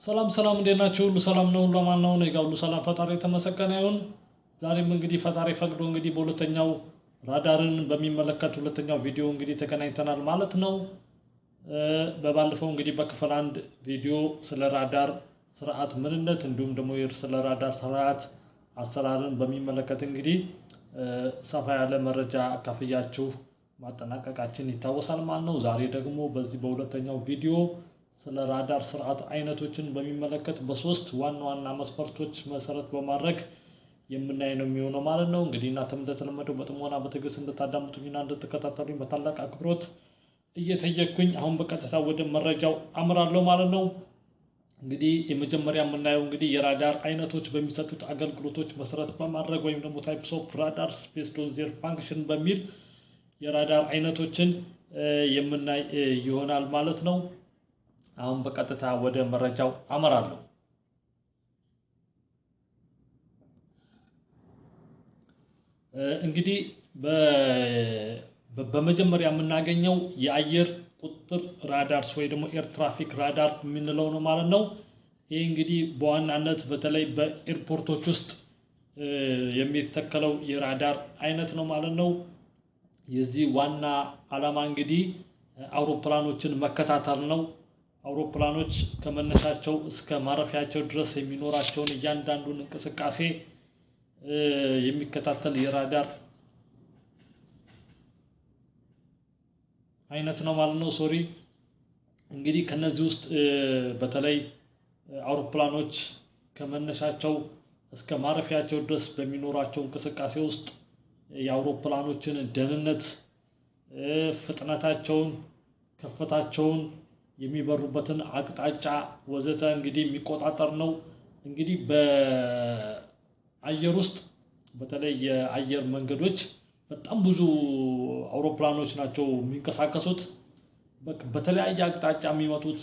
ሰላም ሰላም እንደናችሁ ሁሉ ሰላም ነው ለማን ነው ነው ሁሉ ሰላም ፈጣሪ የተመሰገነ ይሁን። ዛሬም እንግዲህ ፈጣሪ ፈቅዶ እንግዲህ በሁለተኛው ራዳርን በሚመለከት ሁለተኛው ቪዲዮ እንግዲህ ተገናኝተናል ማለት ነው። በባለፈው እንግዲህ በክፍል 1 ቪዲዮ ስለ ራዳር ስርዓት ምንነት እንዲሁም ደግሞ ስለ ራዳር ስርዓት አሰራርን በሚመለከት እንግዲህ ሰፋ ያለ መረጃ አካፍያችሁ ማጠናቀቃችን ይታወሳል ማለት ነው። ዛሬ ደግሞ በዚህ በሁለተኛው ቪዲዮ ስለ ራዳር ስርዓት አይነቶችን በሚመለከት በሶስት ዋና መስፈርቶች መሰረት በማድረግ የምናይ ነው የሚሆነው ማለት ነው። እንግዲህ እናንተም እንደተለመደው በጥሞና በትዕግስት እንድታዳምጡኝና እንድትከታተሉኝ በታላቅ አክብሮት እየጠየቅኩኝ አሁን በቀጥታ ወደ መረጃው አምራለሁ ማለት ነው። እንግዲህ የመጀመሪያ የምናየው እንግዲህ የራዳር አይነቶች በሚሰጡት አገልግሎቶች መሰረት በማድረግ ወይም ደግሞ ታይፕስ ኦፍ ራዳር ቤዝድ ኦን ዜር ፋንክሽን በሚል የራዳር አይነቶችን የምናይ ይሆናል ማለት ነው። አሁን በቀጥታ ወደ መረጃው አመራለሁ። እንግዲህ በመጀመሪያ የምናገኘው የአየር ቁጥጥር ራዳርስ ወይ ደግሞ ኤር ትራፊክ ራዳር የምንለው ነው ማለት ነው። ይሄ እንግዲህ በዋናነት በተለይ በኤርፖርቶች ውስጥ የሚተከለው የራዳር አይነት ነው ማለት ነው። የዚህ ዋና ዓላማ እንግዲህ አውሮፕላኖችን መከታተል ነው። አውሮፕላኖች ከመነሻቸው እስከ ማረፊያቸው ድረስ የሚኖራቸውን እያንዳንዱን እንቅስቃሴ የሚከታተል የራዳር አይነት ነው ማለት ነው። እንግዲህ ከነዚህ ውስጥ በተለይ አውሮፕላኖች ከመነሻቸው እስከ ማረፊያቸው ድረስ በሚኖራቸው እንቅስቃሴ ውስጥ የአውሮፕላኖችን ደህንነት፣ ፍጥነታቸውን፣ ከፍታቸውን፣ የሚበሩበትን አቅጣጫ ወዘተ እንግዲህ የሚቆጣጠር ነው። እንግዲህ በአየር ውስጥ በተለይ የአየር መንገዶች በጣም ብዙ አውሮፕላኖች ናቸው የሚንቀሳቀሱት። በተለያየ አቅጣጫ የሚመጡት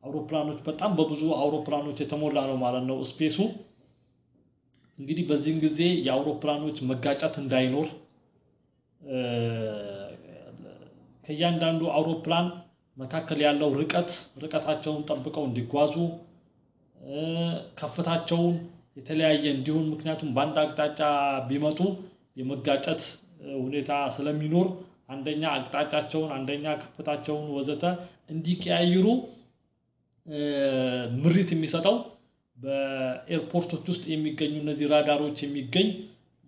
አውሮፕላኖች በጣም በብዙ አውሮፕላኖች የተሞላ ነው ማለት ነው ስፔሱ። እንግዲህ በዚህን ጊዜ የአውሮፕላኖች መጋጨት እንዳይኖር ከእያንዳንዱ አውሮፕላን መካከል ያለው ርቀታቸውን ጠብቀው እንዲጓዙ፣ ከፍታቸውን የተለያየ እንዲሆን፣ ምክንያቱም በአንድ አቅጣጫ ቢመጡ የመጋጨት ሁኔታ ስለሚኖር አንደኛ አቅጣጫቸውን፣ አንደኛ ከፍታቸውን ወዘተ እንዲቀያይሩ ምሪት የሚሰጠው በኤርፖርቶች ውስጥ የሚገኙ እነዚህ ራዳሮች የሚገኝ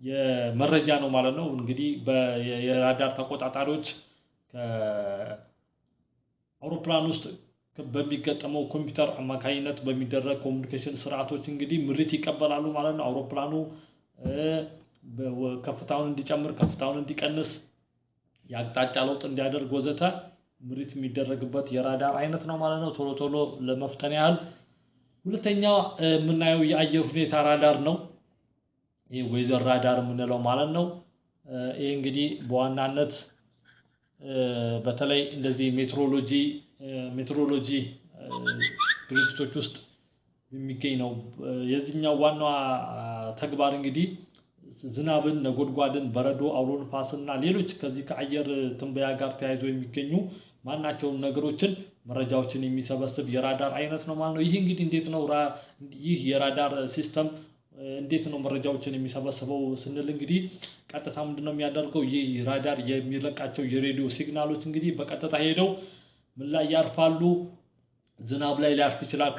የመረጃ ነው ማለት ነው። እንግዲህ የራዳር ተቆጣጣሪዎች ከአውሮፕላን ውስጥ በሚገጠመው ኮምፒውተር አማካኝነት በሚደረግ ኮሙኒኬሽን ስርዓቶች እንግዲህ ምሪት ይቀበላሉ ማለት ነው። አውሮፕላኑ ከፍታውን እንዲጨምር፣ ከፍታውን እንዲቀንስ፣ የአቅጣጫ ለውጥ እንዲያደርግ ወዘተ ምሪት የሚደረግበት የራዳር አይነት ነው ማለት ነው። ቶሎ ለመፍጠን ያህል ሁለተኛው የምናየው የአየር ሁኔታ ራዳር ነው። ይሄ ዌዘር ራዳር የምንለው ማለት ነው። ይሄ እንግዲህ በዋናነት በተለይ እንደዚህ ሜትሮሎጂ ድርጅቶች ውስጥ የሚገኝ ነው። የዚህኛው ዋና ተግባር እንግዲህ ዝናብን፣ ነጎድጓድን፣ በረዶ፣ አውሎ ንፋስና ሌሎች ከዚህ ከአየር ትንበያ ጋር ተያይዞ የሚገኙ ማናቸውም ነገሮችን መረጃዎችን የሚሰበስብ የራዳር አይነት ነው ማለት ነው። ይህ እንግዲህ እንዴት ነው ይህ የራዳር ሲስተም እንዴት ነው መረጃዎችን የሚሰበስበው ስንል እንግዲህ ቀጥታ ምንድነው የሚያደርገው? ይህ ራዳር የሚለቃቸው የሬዲዮ ሲግናሎች እንግዲህ በቀጥታ ሄደው ምን ላይ ያርፋሉ? ዝናብ ላይ ሊያርፍ ይችላል።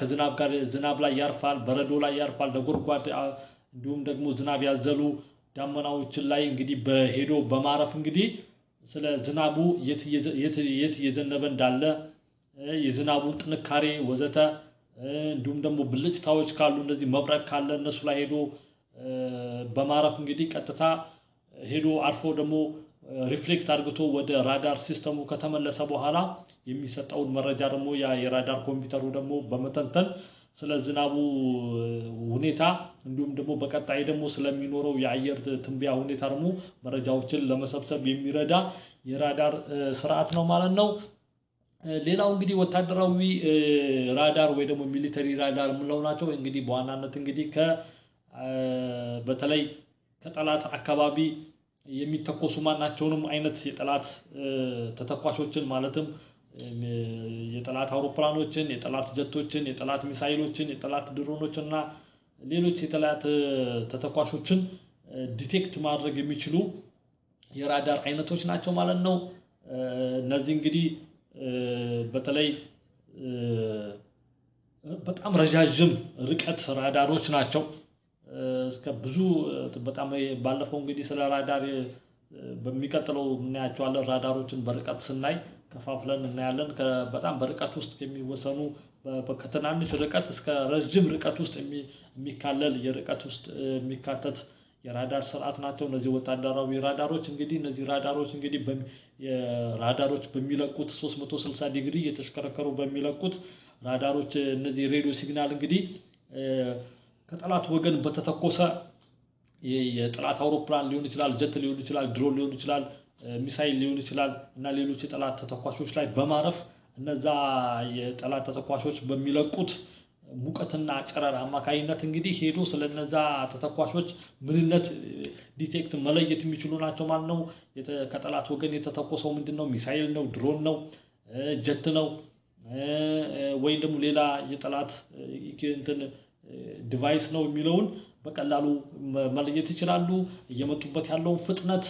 ዝናብ ላይ ያርፋል፣ በረዶ ላይ ያርፋል፣ ነጎድጓድ እንዲሁም ደግሞ ዝናብ ያዘሉ ዳመናዎችን ላይ እንግዲህ በሄዶ በማረፍ እንግዲህ ስለ ዝናቡ የት እየዘነበ እንዳለ፣ የዝናቡን ጥንካሬ ወዘተ እንዲሁም ደግሞ ብልጭታዎች ካሉ እንደዚህ መብረቅ ካለ እነሱ ላይ ሄዶ በማረፍ እንግዲህ ቀጥታ ሄዶ አርፎ ደግሞ ሪፍሌክት አድርጎ ወደ ራዳር ሲስተሙ ከተመለሰ በኋላ የሚሰጠውን መረጃ ደግሞ ያ የራዳር ኮምፒውተሩ ደግሞ በመተንተን ስለ ዝናቡ ሁኔታ እንዲሁም ደግሞ በቀጣይ ደግሞ ስለሚኖረው የአየር ትንበያ ሁኔታ ደግሞ መረጃዎችን ለመሰብሰብ የሚረዳ የራዳር ስርዓት ነው ማለት ነው። ሌላው እንግዲህ ወታደራዊ ራዳር ወይ ደግሞ ሚሊተሪ ራዳር የምንለው ናቸው። እንግዲህ በዋናነት እንግዲህ በተለይ ከጠላት አካባቢ የሚተኮሱ ማናቸውንም አይነት የጠላት ተተኳሾችን ማለትም የጠላት አውሮፕላኖችን የጠላት ጀቶችን የጠላት ሚሳኤሎችን የጠላት ድሮኖችና ሌሎች የጠላት ተተኳሾችን ዲቴክት ማድረግ የሚችሉ የራዳር አይነቶች ናቸው ማለት ነው እነዚህ እንግዲህ በተለይ በጣም ረጃጅም ርቀት ራዳሮች ናቸው እስከ ብዙ በጣም ባለፈው እንግዲህ ስለ ራዳር በሚቀጥለው እናያቸዋለን ራዳሮችን በርቀት ስናይ ከፋፍለን እናያለን በጣም በርቀት ውስጥ የሚወሰኑ በከተናንሽ ርቀት እስከ ረጅም ርቀት ውስጥ የሚካለል የርቀት ውስጥ የሚካተት የራዳር ስርዓት ናቸው እነዚህ ወታደራዊ ራዳሮች እንግዲህ እነዚህ ራዳሮች እንግዲህ ራዳሮች በሚለቁት 360 ዲግሪ የተሽከረከሩ በሚለቁት ራዳሮች እነዚህ ሬዲዮ ሲግናል እንግዲህ ከጠላት ወገን በተተኮሰ የጠላት አውሮፕላን ሊሆን ይችላል ጀት ሊሆን ይችላል ድሮን ሊሆን ይችላል ሚሳኤል ሊሆን ይችላል እና ሌሎች የጠላት ተተኳሾች ላይ በማረፍ እነዛ የጠላት ተተኳሾች በሚለቁት ሙቀትና ጨረር አማካይነት እንግዲህ ሄዶ ስለነዛ ተተኳሾች ምንነት ዲቴክት መለየት የሚችሉ ናቸው ማለት ነው ከጠላት ወገን የተተኮሰው ምንድነው ሚሳኤል ነው ድሮን ነው ጀት ነው ወይ ደግሞ ሌላ የጠላት እንትን ዲቫይስ ነው የሚለውን በቀላሉ መለየት ይችላሉ እየመጡበት ያለውን ፍጥነት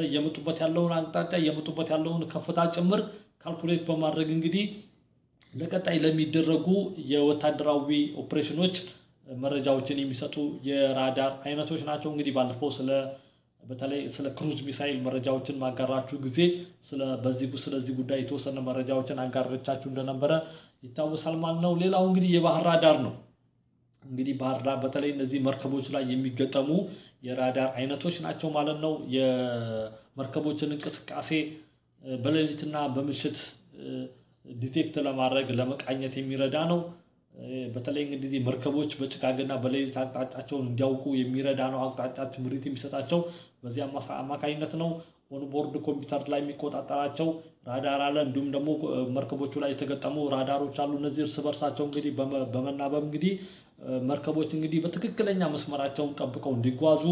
እየመጡበት ያለውን አቅጣጫ እየመጡበት ያለውን ከፍታ ጭምር ካልኩሌት በማድረግ እንግዲህ ለቀጣይ ለሚደረጉ የወታደራዊ ኦፕሬሽኖች መረጃዎችን የሚሰጡ የራዳር አይነቶች ናቸው እንግዲህ ባለፈው በተለይ ስለ ክሩዝ ሚሳኤል መረጃዎችን ማጋራችሁ ጊዜ ስለዚህ ጉዳይ የተወሰነ መረጃዎችን አጋርቻችሁ እንደነበረ ይታወሳል ማለት ነው ሌላው እንግዲህ የባህር ራዳር ነው እንግዲህ ባህር ዳር በተለይ እነዚህ መርከቦች ላይ የሚገጠሙ የራዳር አይነቶች ናቸው ማለት ነው የመርከቦችን እንቅስቃሴ በሌሊትና በምሽት ዲቴክት ለማድረግ ለመቃኘት የሚረዳ ነው በተለይ እንግዲህ መርከቦች በጭጋግና በሌሊት አቅጣጫቸውን እንዲያውቁ የሚረዳ ነው አቅጣጫቸው ምሪት የሚሰጣቸው በዚያ አማካይነት ነው ኦንቦርድ ኮምፒውተር ላይ የሚቆጣጠራቸው ራዳር አለ እንዲሁም ደግሞ መርከቦቹ ላይ የተገጠሙ ራዳሮች አሉ እነዚህ እርስ በርሳቸው እንግዲህ በመናበብ እንግዲህ መርከቦች እንግዲህ በትክክለኛ መስመራቸውን ጠብቀው እንዲጓዙ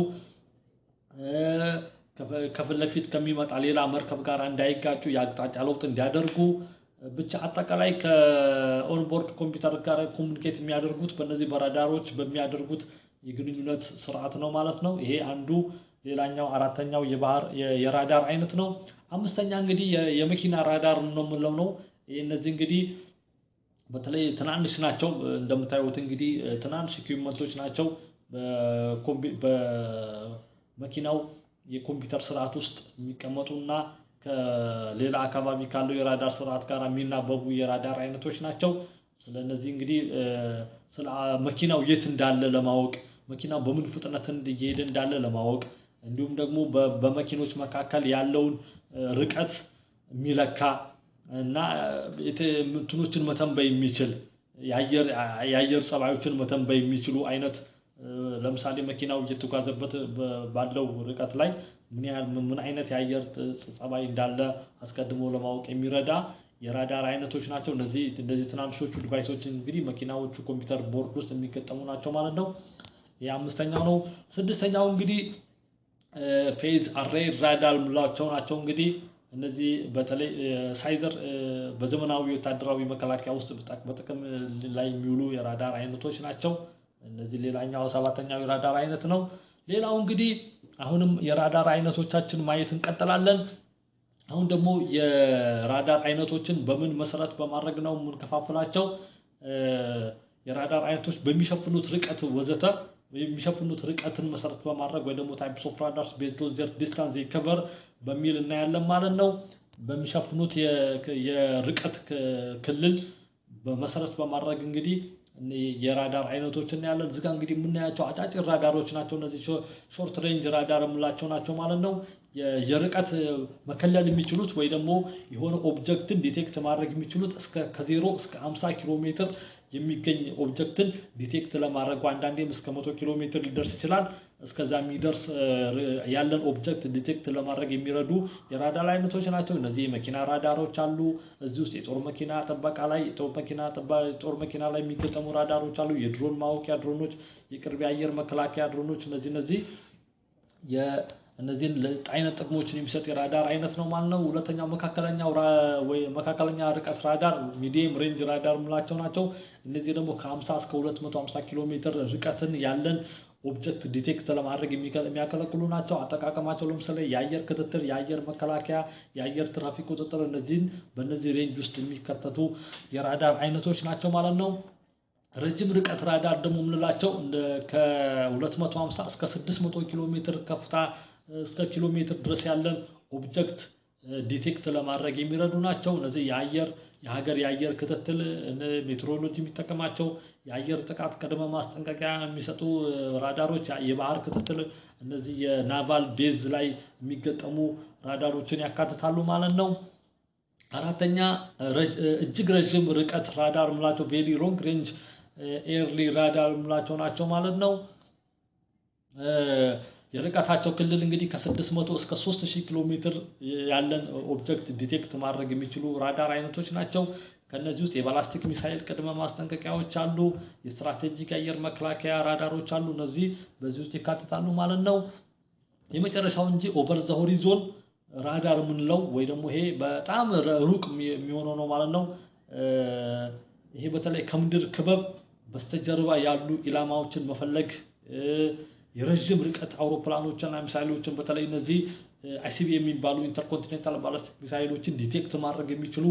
ከፊት ለፊት ከሚመጣ ሌላ መርከብ ጋር እንዳይጋጩ የአቅጣጫ ለውጥ እንዲያደርጉ ብቻ አጠቃላይ ከኦንቦርድ ኮምፒውተር ጋር ኮሙኒኬት የሚያደርጉት በእነዚህ በራዳሮች በሚያደርጉት የግንኙነት ስርዓት ነው ማለት ነው ይሄ አንዱ ሌላኛው አራተኛው የራዳር አይነት ነው አምስተኛ እንግዲህ የመኪና ራዳር ነው የምንለው ነው እነዚህ እንግዲህ በተለይ ትናንሽ ናቸው እንደምታዩት እንግዲህ ትናንሽ ኢኩዊፕመንቶች ናቸው በመኪናው የኮምፒውተር ስርዓት ውስጥ የሚቀመጡና ከሌላ አካባቢ ካለው የራዳር ስርዓት ጋር የሚናበቡ የራዳር አይነቶች ናቸው ስለዚህ እንግዲህ ስለ መኪናው የት እንዳለ ለማወቅ መኪናው በምን ፍጥነት እየሄደ እንዳለ ለማወቅ እንዲሁም ደግሞ በመኪኖች መካከል ያለውን ርቀት የሚለካ እና እንትኖችን መተንበይ የሚችል የአየር ጸባዮችን መተንበይ የሚችሉ አይነት ለምሳሌ መኪናው እየተጓዘበት ባለው ርቀት ላይ ምን አይነት የአየር ጸባይ እንዳለ አስቀድሞ ለማወቅ የሚረዳ የራዳር አይነቶች ናቸው እንደዚህ ትናንሾቹ ዲቫይሶች እንግዲህ መኪናዎቹ ኮምፒውተር ቦርድ ውስጥ የሚገጠሙ ናቸው ማለት ነው የአምስተኛው ነው ስድስተኛው እንግዲህ ፌዝ አሬይ ራዳር ምንላቸው ናቸው እንግዲህ እነዚህ በተለይ ሳይዘር በዘመናዊ ወታደራዊ መከላከያ ውስጥ በጥቅም ላይ የሚውሉ የራዳር አይነቶች ናቸው እነዚህ ሌላኛው ሰባተኛው የራዳር አይነት ነው ሌላው እንግዲህ አሁንም የራዳር አይነቶቻችን ማየት እንቀጥላለን አሁን ደግሞ የራዳር አይነቶችን በምን መሰረት በማድረግ ነው ምን ከፋፍላቸው የራዳር አይነቶች በሚሸፍኑት ርቀት ወዘተ የሚሸፍኑት ርቀትን መሰረት በማድረግ ወይ ደግሞ ታይፕስ ኦፍ ራዳርስ ቤዝድ ኦን ዜር ዲስታንስ ዜይ ከቨር በሚል እናያለን ማለት ነው በሚሸፍኑት የርቀት ክልል በመሰረት በማድረግ እንግዲህ የራዳር አይነቶችን ያለን ዝጋ እንግዲህ የምናያቸው አጫጭር ራዳሮች ናቸው እነዚህ ሾርት ሬንጅ ራዳር የምላቸው ናቸው ማለት ነው የርቀት መከለል የሚችሉት ወይ ደግሞ የሆነ ኦብጀክትን ዲቴክት ማድረግ የሚችሉት ከ0 እስከ 50 ኪሎ ሜትር የሚገኝ ኦብጀክትን ዲቴክት ለማድረግ አንዳንዴም እስከ 100 ኪሎ ሜትር ሊደርስ ይችላል እስከዛ የሚደርስ ያለን ኦብጀክት ዲቴክት ለማድረግ የሚረዱ የራዳር አይነቶች ናቸው እነዚህ የመኪና ራዳሮች አሉ እዚህ ውስጥ የጦር መኪና ጥበቃ ላይ ጦር መኪና ላይ የሚገጠሙ ራዳሮች አሉ የድሮን ማወቂያ ድሮኖች የቅርብ አየር መከላከያ ድሮኖች እነዚህ እነዚህን አይነት ጥቅሞችን የሚሰጥ የራዳር አይነት ነው ማለት ነው። ሁለተኛው መካከለኛ ርቀት ራዳር ሚዲየም ሬንጅ ራዳር የምንላቸው ናቸው። እነዚህ ደግሞ ከ50 እስከ 250 ኪሎ ሜትር ርቀትን ያለን ኦብጀክት ዲቴክት ለማድረግ የሚያገለግሉ ናቸው። አጠቃቀማቸው ለምሳሌ የአየር ክትትል፣ የአየር መከላከያ፣ የአየር ትራፊክ ቁጥጥር በእነዚህ ሬንጅ ውስጥ የሚከተቱ የራዳር አይነቶች ናቸው ማለት ነው። ረጅም ርቀት ራዳር ደግሞ የምንላቸው ከ250 እስከ 600 ኪሎ ሜትር ከፍታ እስከ ኪሎ ሜትር ድረስ ያለን ኦብጀክት ዲቴክት ለማድረግ የሚረዱ ናቸው። እነዚህ የሀገር የአየር ክትትል ሜትሮሎጂ የሚጠቀማቸው የአየር ጥቃት ቅድመ ማስጠንቀቂያ የሚሰጡ ራዳሮች፣ የባህር ክትትል እነዚህ የናቫል ቤዝ ላይ የሚገጠሙ ራዳሮችን ያካትታሉ ማለት ነው። አራተኛ እጅግ ረጅም ርቀት ራዳር የምንላቸው ቬሪ ሎንግ ሬንጅ ኤርሊ ራዳር የምንላቸው ናቸው ማለት ነው። የርቀታቸው ክልል እንግዲህ ከ600 እስከ 3000 ኪሎ ሜትር ያለን ኦብጀክት ዲቴክት ማድረግ የሚችሉ ራዳር አይነቶች ናቸው። ከነዚህ ውስጥ የባላስቲክ ሚሳኤል ቅድመ ማስጠንቀቂያዎች አሉ። የስትራቴጂክ አየር መከላከያ ራዳሮች አሉ። እነዚህ በዚህ ውስጥ ይካተታሉ ማለት ነው። የመጨረሻው እንጂ ኦቨር ዘ ሆሪዞን ራዳር የምንለው ወይ ደግሞ ይሄ በጣም ሩቅ የሚሆነው ነው ማለት ነው። ይሄ በተለይ ከምድር ክበብ በስተጀርባ ያሉ ኢላማዎችን መፈለግ፣ የረጅም ርቀት አውሮፕላኖችና ሚሳኤሎችን በተለይ እነዚህ አይሲቢ የሚባሉ ኢንተርኮንቲኔንታል ባላስቲክ ሚሳኤሎችን ዲቴክት ማድረግ የሚችሉ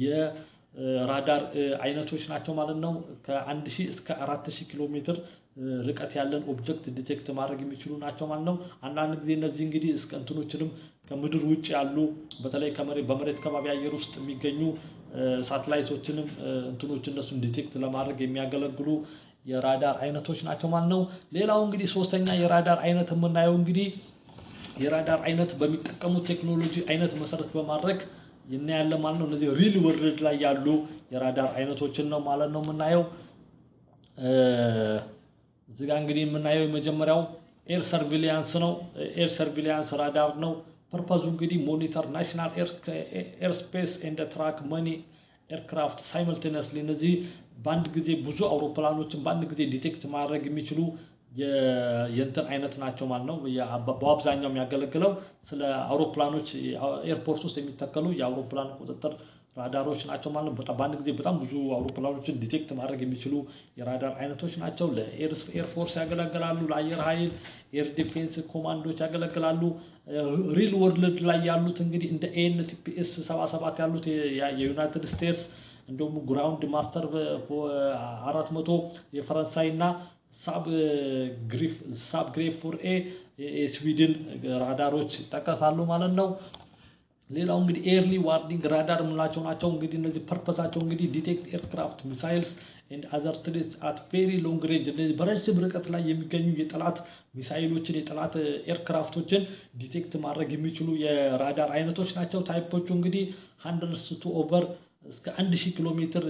የራዳር አይነቶች ናቸው ማለት ነው። ከ1000 እስከ 4000 ኪሎ ሜትር ርቀት ያለን ኦብጀክት ዲቴክት ማድረግ የሚችሉ ናቸው ማለት ነው። አንዳንድ ጊዜ እነዚህ እንግዲህ እስከ እንትኖችንም ከምድር ውጭ ያሉ በተለይ በመሬት ከባቢ አየር ውስጥ የሚገኙ ሳተላይቶችንም እነሱን ዲቴክት ለማድረግ የሚያገለግሉ የራዳር አይነቶች ናቸው ማለት ነው። ሌላው እንግዲህ ሶስተኛ የራዳር አይነት የምናየው እንግዲህ የራዳር አይነት በሚጠቀሙት ቴክኖሎጂ አይነት መሰረት በማድረግ እናያለን ማለት ነው። እነዚህ ሪል ወርልድ ላይ ያሉ የራዳር አይነቶችን ነው ማለት ነው የምናየው። እዚህ ጋር እንግዲህ የምናየው የመጀመሪያው ኤር ሰርቪሊያንስ ነው። ኤር ሰርቪሊያንስ ራዳር ነው። ፐርፐዙ እንግዲህ ሞኒተር ናሽናል ኤር ስፔስ ኤንድ ትራክ መኒ ኤርክራፍት ሳይመልቴኒየስሊ እነዚህ በአንድ ጊዜ ብዙ አውሮፕላኖችን በአንድ ጊዜ ዲቴክት ማድረግ የሚችሉ የእንትን አይነት ናቸው ማለት ነው። በአብዛኛው የሚያገለግለው ስለ አውሮፕላኖች ኤርፖርት ውስጥ የሚተከሉ የአውሮፕላን ቁጥጥር ራዳሮች ናቸው ማለት ነው። በአንድ ጊዜ በጣም ብዙ አውሮፕላኖችን ዲቴክት ማድረግ የሚችሉ የራዳር አይነቶች ናቸው። ለኤር ፎርስ ያገለግላሉ፣ ለአየር ኃይል ኤር ዲፌንስ ኮማንዶች ያገለግላሉ። ሪል ወርልድ ላይ ያሉት እንግዲህ እንደ ኤንቲፒኤስ 77 ያሉት የዩናይትድ ስቴትስ እንደውም ግራውንድ ማስተር 400 የፈረንሳይና ሳብ ግሬፍ 4ኤ የስዊድን ራዳሮች ይጠቀሳሉ ማለት ነው። ሌላው እንግዲህ ኤርሊ ዋርኒንግ ራዳር የምንላቸው ናቸው። እንግዲህ እነዚህ ፐርፐሳቸው እንግዲህ ዲቴክት ኤርክራፍት ሚሳይልስ ኤንድ አዘር ትሬትስ አት ቬሪ ሎንግ ሬንጅ እነዚህ በረጅም ርቀት ላይ የሚገኙ የጠላት ሚሳይሎችን የጠላት ኤርክራፍቶችን ዲቴክት ማድረግ የሚችሉ የራዳር አይነቶች ናቸው። ታይፖቹ እንግዲህ ሃንድልስ ቱ ኦቨር እስከ 1000 ኪሎ ሜትር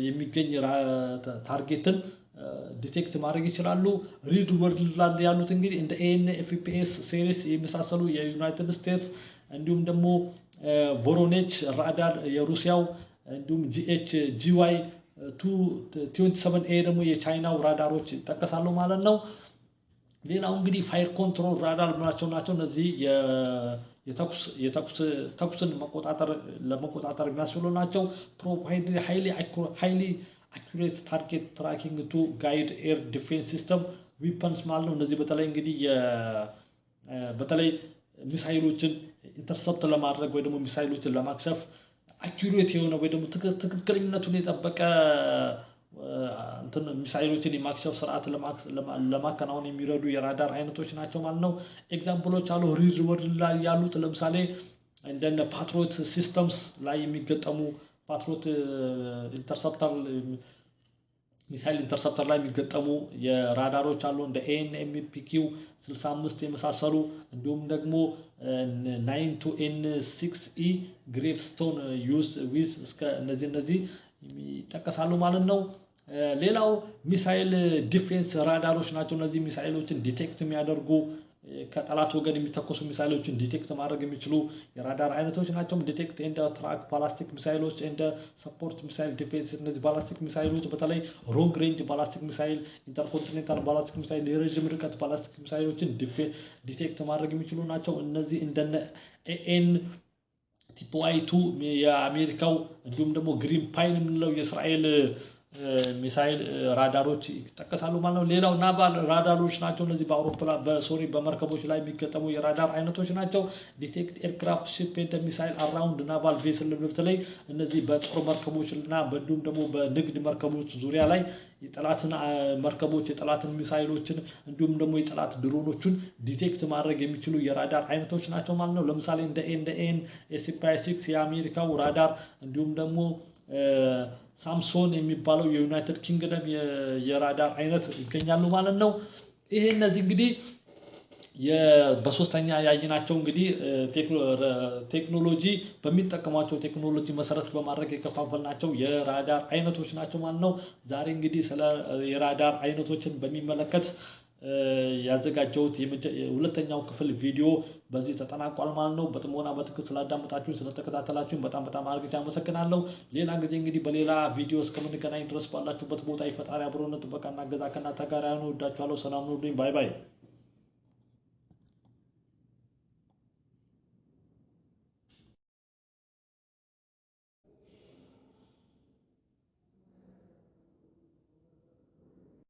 የሚገኝ ታርጌትን ዲቴክት ማድረግ ይችላሉ። ሪድ ወርልድ ላይ ያሉት እንግዲህ እንደ ኤንኤፍፒኤስ ሲሪስ የመሳሰሉ የዩናይትድ ስቴትስ እንዲሁም ደግሞ ቮሮኔች ራዳር የሩሲያው እንዲሁም ጂዋይ 227ኤ ደግሞ የቻይናው ራዳሮች ይጠቀሳሉ ማለት ነው። ሌላው እንግዲህ ፋየር ኮንትሮል ራዳር ናቸው። እነዚህ ተኩስን ለመቆጣጠር የሚያስችሉ ናቸው። ፕሮቫይድ ሃይሊ አኩሬት ታርጌት ትራኪንግ ቱ ጋይድ ኤር ዲፌንስ ሲስተም ዊፐንስ ማለት ነው። እነዚህ በተለይ እንግዲህ በተለይ ሚሳይሎችን ኢንተርሰፕት ለማድረግ ወይ ደግሞ ሚሳይሎችን ለማክሸፍ አኩሬት የሆነ ወይ ደግሞ ትክክለኛነቱን የጠበቀ ሚሳይሎችን የማክሸፍ ስርዓት ለማከናወን የሚረዱ የራዳር አይነቶች ናቸው ማለት ነው። ኤግዛምፕሎች አሉ ሪል ወርልድ ላይ ያሉት ለምሳሌ እንደነ ፓትሮት ሲስተምስ ላይ የሚገጠሙ ፓትሮት ኢንተርሰፕተር ሚሳይል ኢንተርሰፕተር ላይ የሚገጠሙ የራዳሮች አሉ እንደ ኤንኤምፒኪው 65 የመሳሰሉ እንዲሁም ደግሞ 9 to N6E ግሬቭስቶን ዩዝ ዊዝ እስከ እነዚህ ይጠቀሳሉ ማለት ነው። ሌላው ሚሳይል ዲፌንስ ራዳሮች ናቸው። እነዚህ ሚሳይሎችን ዲቴክት የሚያደርጉ ከጠላት ወገን የሚተኮሱ ሚሳይሎችን ዲቴክት ማድረግ የሚችሉ የራዳር አይነቶች ናቸው። ዲቴክት ኤንድ ትራክ ባላስቲክ ሚሳይሎች ኤንድ ሰፖርት ሚሳይል ዲፌንስ። እነዚህ ባላስቲክ ሚሳይሎች በተለይ ሮንግ ሬንጅ ባላስቲክ ሚሳይል፣ ኢንተርኮንቲኔንታል ባላስቲክ ሚሳይል፣ የረጅም ርቀት ባላስቲክ ሚሳይሎችን ዲቴክት ማድረግ የሚችሉ ናቸው። እነዚህ እንደነ ኤኤን ቲፖአይ2 የአሜሪካው እንዲሁም ደግሞ ግሪን ፓይን የምንለው የእስራኤል ሚሳይል ራዳሮች ይጠቀሳሉ ማለት ነው። ሌላው ናቫል ራዳሮች ናቸው። እነዚህ በአውሮፕላን በመርከቦች ላይ የሚገጠሙ የራዳር አይነቶች ናቸው። ዲቴክት ኤርክራፍት ሺፕ ኤንድ ሚሳይል አራውንድ ናቫል ቬስል። በተለይ እነዚህ በጦር መርከቦች እና እንዲሁም ደግሞ በንግድ መርከቦች ዙሪያ ላይ የጠላትን መርከቦች የጠላትን ሚሳይሎችን እንዲሁም ደግሞ የጠላት ድሮኖችን ዲቴክት ማድረግ የሚችሉ የራዳር አይነቶች ናቸው ማለት ነው። ለምሳሌ እንደ ኤን ኤስፒአይ6 የአሜሪካው ራዳር እንዲሁም ደግሞ ሳምሶን የሚባለው የዩናይትድ ኪንግደም የራዳር አይነት ይገኛሉ ማለት ነው። ይሄ እነዚህ እንግዲህ በሶስተኛ ያየናቸው እንግዲህ ቴክኖሎጂ በሚጠቀሟቸው ቴክኖሎጂ መሰረት በማድረግ የከፋፈልናቸው የራዳር አይነቶች ናቸው ማለት ነው። ዛሬ እንግዲህ ስለ የራዳር አይነቶችን በሚመለከት ያዘጋጀሁት ሁለተኛው ክፍል ቪዲዮ በዚህ ተጠናቋል ማለት ነው። በጥሞና በትክክል ስላዳመጣችሁኝ ስለተከታተላችሁኝ በጣም አድርጌ አመሰግናለሁ። ሌላ ጊዜ እንግዲህ በሌላ ቪዲዮ እስከምንገናኝ ድረስ ባላችሁበት ቦታ የፈጣሪ አብሮነት ጥበቃና እገዛ ከእናንተ ጋር ይሁን። ወዳችኋለሁ። ሰላም ሁኑልኝ። ባይ ባይ።